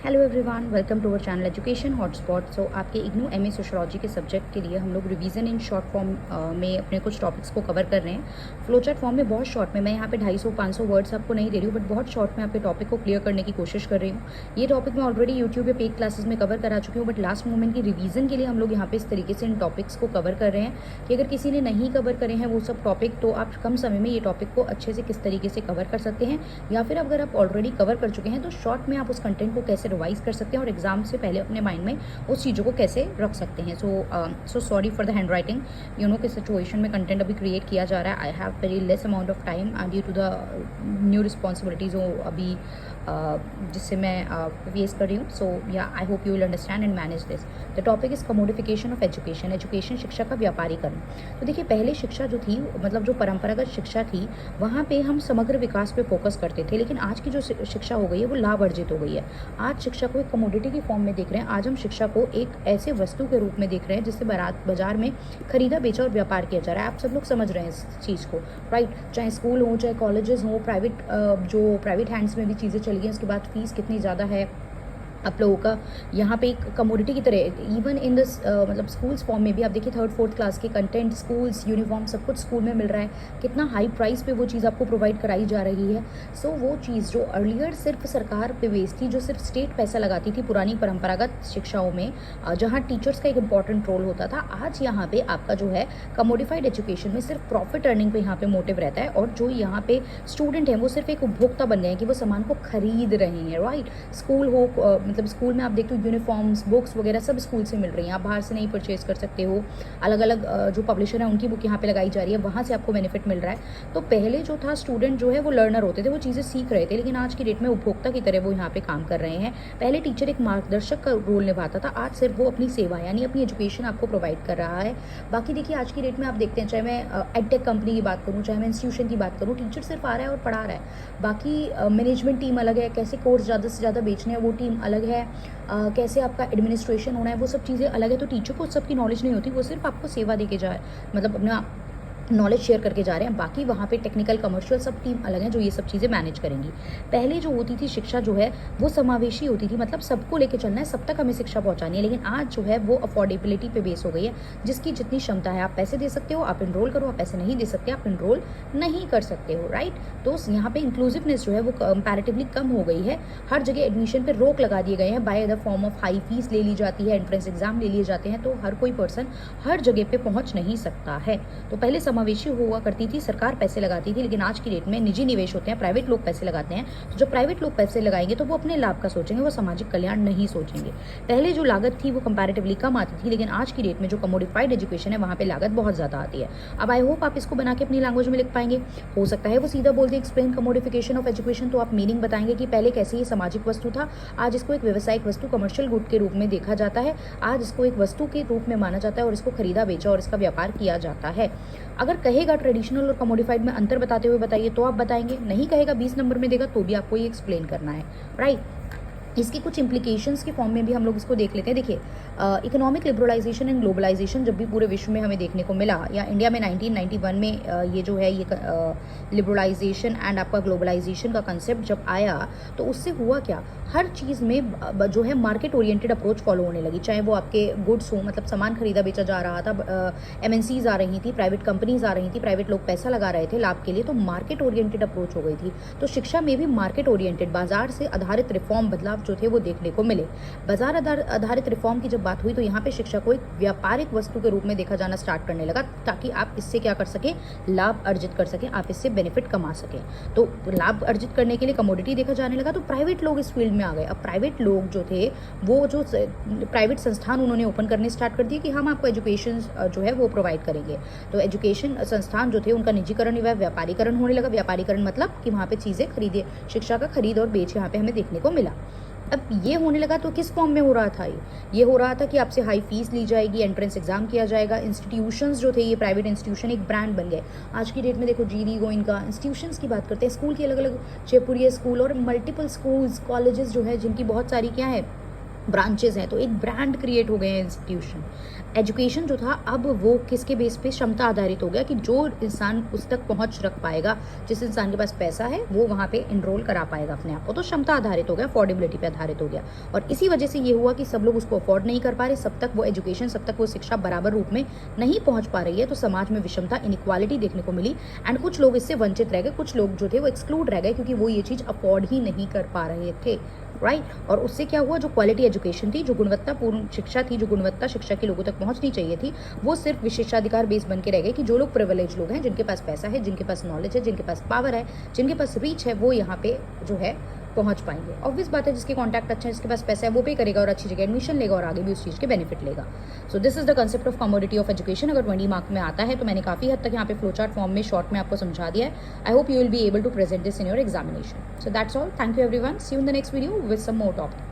Hello everyone, welcome to our channel education hotspot. So आपके IGNOU MA sociology के subject के लिए हम लोग रिवीजन इन शॉर्ट फॉर्म में अपने कुछ टॉपिक्स को कवर कर रहे हैं। फ्लो चार्ट फॉर्म में बहुत शॉर्ट में, मैं यहाँ पे 250-500 वर्ड्स आपको नहीं दे रही हूँ, बट बहुत शॉर्ट में आपके टॉपिक को क्लियर करने की कोशिश कर रही हूँ। ये टॉपिक मैं ऑलरेडी यूट्यूब पे पेड क्लासेस में कवर करा चुकी हूँ, बट लास्ट मोमेंट की रिवीजन के लिए हम लोग यहाँ पे इस तरीके से इन टॉपिक्स को कवर कर रहे हैं कि अगर किसी ने नहीं कवर करे हैं वो सब टॉपिक, तो आप कम समय में ये टॉपिक को अच्छे से किस तरीके से कवर कर सकते हैं, या फिर अगर आप ऑलरेडी कवर कर चुके हैं तो शॉर्ट में आप उस कंटेंट को कैसे रिवाइज कर सकते हैं और एग्जाम से पहले अपने माइंड में उस चीज़ों को कैसे रख सकते हैं। So sorry for the handwriting, you know, कि सिचुएशन में कंटेंट अभी क्रिएट किया जा रहा है। I have very less amount of time and due to the new responsibilities अभी जिससे मैं फेस कर रही हूँ। So yeah I hope you will understand and manage this. The topic is commodification of education. Education, शिक्षा का व्यापारीकरण। तो देखिए, पहले शिक्षा जो थी, मतलब जो परंपरागत शिक्षा थी, वहाँ पे हम समग्र विकास पे फोकस करते थे, लेकिन आज की जो शिक्षा हो गई है वो लाभ अर्जित हो गई है। आज शिक्षा को एक कमोडिटी की फॉर्म में देख रहे हैं। आज हम शिक्षा को एक ऐसे वस्तु के रूप में देख रहे हैं जिससे बाजार में खरीदा बेचा और व्यापार किया जा रहा है। आप सब लोग समझ रहे हैं इस चीज़ को, राइट? चाहे स्कूल हो, चाहे कॉलेजेस हो, जो प्राइवेट हैंड्स में भी चीज़ें चली गई, उसके बाद फीस कितनी ज़्यादा है आप लोगों का यहाँ पे एक कमोडिटी की तरह। इवन इन दिस मतलब स्कूल्स फॉर्म में भी आप देखिए, 3rd-4th क्लास के कंटेंट, स्कूल्स, यूनिफॉर्म, सब कुछ स्कूल में मिल रहा है। कितना हाई प्राइस पे वो चीज़ आपको प्रोवाइड कराई जा रही है। सो वो चीज़ जो अर्लियर सिर्फ सरकार पे बेस्ड थी, जो सिर्फ स्टेट पैसा लगाती थी पुरानी परंपरागत शिक्षाओं में, जहाँ टीचर्स का एक इंपॉर्टेंट रोल होता था, आज यहाँ पे आपका जो है कमोडिफाइड एजुकेशन में सिर्फ प्रॉफिट अर्निंग पे यहाँ पे मोटिव रहता है। और जो यहाँ पे स्टूडेंट हैं वो सिर्फ एक उपभोक्ता बन गए हैं कि वो सामान को खरीद रहे हैं, राइट? स्कूल हो, मतलब स्कूल में आप देखते हो यूनिफॉर्म्स, बुक्स वगैरह सब स्कूल से मिल रही हैं, आप बाहर से नहीं परचेज कर सकते हो। अलग अलग जो पब्लिशर है उनकी बुक यहाँ पे लगाई जा रही है, वहाँ से आपको बेनिफिट मिल रहा है। तो पहले जो था, स्टूडेंट जो है वो लर्नर होते थे, वो चीज़ें सीख रहे थे, लेकिन आज की डेट में उपभोक्ता की तरह वो यहाँ पे काम कर रहे हैं। पहले टीचर एक मार्गदर्शक का रोल निभाता था, आज सिर्फ वो अपनी सेवा यानी अपनी एजुकेशन आपको प्रोवाइड कर रहा है। बाकी देखिए, आज की डेट में आप देखते हैं, चाहे मैं एडटेक कंपनी की बात करूँ, चाहे मैं इंस्टीट्यूशन की बात करूँ, टीचर सिर्फ आ रहा है और पढ़ा रहा है। बाकी मैनेजमेंट टीम अलग है, कैसे कोर्स ज़्यादा से ज़्यादा बेचने हैं वो टीम अलग है, कैसे आपका एडमिनिस्ट्रेशन होना है वो सब चीज़ें अलग है। तो टीचर को सबकी नॉलेज नहीं होती, वो सिर्फ आपको सेवा दे के जाए, मतलब अपना नॉलेज शेयर करके जा रहे हैं। बाकी वहाँ पे टेक्निकल, कमर्शियल सब टीम अलग है जो ये सब चीज़ें मैनेज करेंगी। पहले जो होती थी शिक्षा जो है वो समावेशी होती थी, मतलब सबको लेके चलना है, सब तक हमें शिक्षा पहुँचानी है। लेकिन आज जो है वो अफोर्डेबिलिटी पे बेस हो गई है, जिसकी जितनी क्षमता है आप पैसे दे सकते हो, आप इनरोल करो, आप पैसे नहीं दे सकते, आप इनरोल नहीं कर सकते हो, राइट? तो यहाँ पे इंक्लूसिवनेस जो है वो कंपैरेटिवली कम हो गई है। हर जगह एडमिशन पे रोक लगा दिए गए हैं, by the form of high fees ले ली जाती है, एंट्रेंस एग्जाम ले लिए जाते हैं, तो हर कोई पर्सन हर जगह पे पहुँच नहीं सकता है। तो पहले समावेशी हुआ करती थी, सरकार पैसे लगाती थी, लेकिन आज की डेट में निजी निवेश होते हैं, प्राइवेट लोग पैसे लगाते हैं। तो जब प्राइवेट लोग पैसे लगाएंगे तो वो अपने लाभ का सोचेंगे, वो सामाजिक कल्याण नहीं सोचेंगे। पहले जो लागत थी वो कंपैरेटिवली कम आती थी, लेकिन आज की डेट में जो कमोडिफाइड एजुकेशन है वहाँ पे लागत बहुत ज़्यादा आती है। अब आई होप आप इसको बना के अपनी लैंग्वेज में लिख पाएंगे। हो सकता है वो सीधा बोल they explain commodification of education, तो आप मीनिंग बताएंगे कि पहले कैसे ये सामाजिक वस्तु था, आज इसको एक व्यवसायिक वस्तु, कमर्शियल गुड के रूप में देखा जाता है, आज इसको एक वस्तु के रूप में माना जाता है और इसको खरीदा बेचा और इसका व्यापार किया जाता है। अगर कहेगा ट्रेडिशनल और कमोडिफाइड में अंतर बताते हुए बताइए तो आप बताएंगे, नहीं कहेगा 20 नंबर में देगा तो भी आपको ये एक्सप्लेन करना है, राइट? इसकी कुछ इम्प्लीकेशंस के फॉर्म में भी हम लोग इसको देख लेते हैं। देखिए, इकोनॉमिक लिबरलाइजेशन एंड ग्लोबलाइजेशन जब भी पूरे विश्व में हमें देखने को मिला, या इंडिया में 1991 में ये जो है ये लिबरलाइजेशन एंड आपका ग्लोबलाइजेशन का कंसेप्ट जब आया, तो उससे हुआ क्या, हर चीज़ में जो है मार्केट ओरिएंटेड अप्रोच फॉलो होने लगी। चाहे वो आपके गुड्स हो, मतलब सामान खरीदा बेचा जा रहा था, MNCs आ रही थी, प्राइवेट कंपनीज आ रही थी, प्राइवेट लोग पैसा लगा रहे थे लाभ के लिए, तो मार्केट ओरिएंटेड अप्रोच हो गई थी। तो शिक्षा में भी मार्केट ओरिएंटेड, बाजार से आधारित रिफॉर्म, बदलाव जो थे वो देखने को मिले। बाजार आधारित रिफॉर्म की जब बात हुई तो यहाँ पे शिक्षा को एक व्यापारिक वस्तु के रूप में देखा जाना स्टार्ट करने लगा, ताकि आप इससे क्या कर सकें, लाभ अर्जित कर सकें, आप इससे बेनिफिट कमा सकें। तो लाभ अर्जित करने के लिए कमोडिटी देखा जाने लगा, तो प्राइवेट लोग इस फील्ड में आ गए। अब प्राइवेट लोग जो थे वो जो प्राइवेट संस्थान उन्होंने ओपन करने स्टार्ट कर दिए कि हम आपको एजुकेशन जो है वो प्रोवाइड करेंगे। तो एजुकेशन संस्थान जो थे उनका निजीकरण या व्यापारीकरण होने लगा। व्यापारीकरण मतलब कि वहाँ पे चीज़ें खरीदे, शिक्षा का खरीद और बेच यहाँ पे हमें देखने को मिला। अब ये होने लगा तो किस फॉर्म में हो रहा था, ये हो रहा था कि आपसे हाई फीस ली जाएगी, एंट्रेंस एग्जाम किया जाएगा, इंस्टीट्यूशंस जो थे ये प्राइवेट इंस्टीट्यूशन एक ब्रांड बन गए। आज की डेट में देखो, जीडी गोइंका इंस्टीट्यूशंस की बात करते हैं, स्कूल की अलग अलग जयपुरिया स्कूल और मल्टीपल स्कूल्स, कॉलेजेस जो है जिनकी बहुत सारी क्या है ब्रांचेस हैं, तो एक ब्रांड क्रिएट हो गए हैं इंस्टीट्यूशन। एजुकेशन जो था अब वो किसके बेस पे, क्षमता आधारित हो गया कि जो इंसान उस तक पहुंच रख पाएगा, जिस इंसान के पास पैसा है वो वहाँ पे इनरोल करा पाएगा अपने आप को, तो क्षमता आधारित हो गया, अफोर्डेबिलिटी पे आधारित हो गया। और इसी वजह से ये हुआ कि सब लोग उसको अफोर्ड नहीं कर पा रहे, सब तक वो एजुकेशन, सब तक वो शिक्षा बराबर रूप में नहीं पहुंच पा रही है, तो समाज में विषमता, इनइक्वालिटी देखने को मिली एंड कुछ लोग इससे वंचित रह गए, कुछ लोग जो थे वो एक्सक्लूड रह गए क्योंकि वो ये चीज़ अफोर्ड ही नहीं कर पा रहे थे, राइट। और उससे क्या हुआ, जो क्वालिटी एजुकेशन थी, जो गुणवत्तापूर्ण शिक्षा थी, जो गुणवत्ता शिक्षा के लोगों तक पहुंचनी चाहिए थी, वो सिर्फ विशेषाधिकार बेस बन के रह गए कि जो लोग प्रिविलेज लोग हैं, जिनके पास पैसा है, जिनके पास नॉलेज है, जिनके पास पावर है, जिनके पास रीच है, वो यहाँ पे जो है पहुंच पाएंगे। ऑब्वियस बात है, जिसके कॉन्टैक्ट अच्छा है, जिसके पास पैसा है, वो पे करेगा और अच्छी जगह एडमिशन लेगा और आगे भी उस चीज़ के बेनिफिट लेगा। So this is the concept of commodity of education. अगर 20 मार्क में आता है तो मैंने काफ़ी हद तक यहाँ पे फ्लो चार्ट फॉर्म में शॉर्ट में आपको समझा दिया है। I hope you will be able to present this in your examination. So that's all, thank you everyone, see you in the next video with some more topic.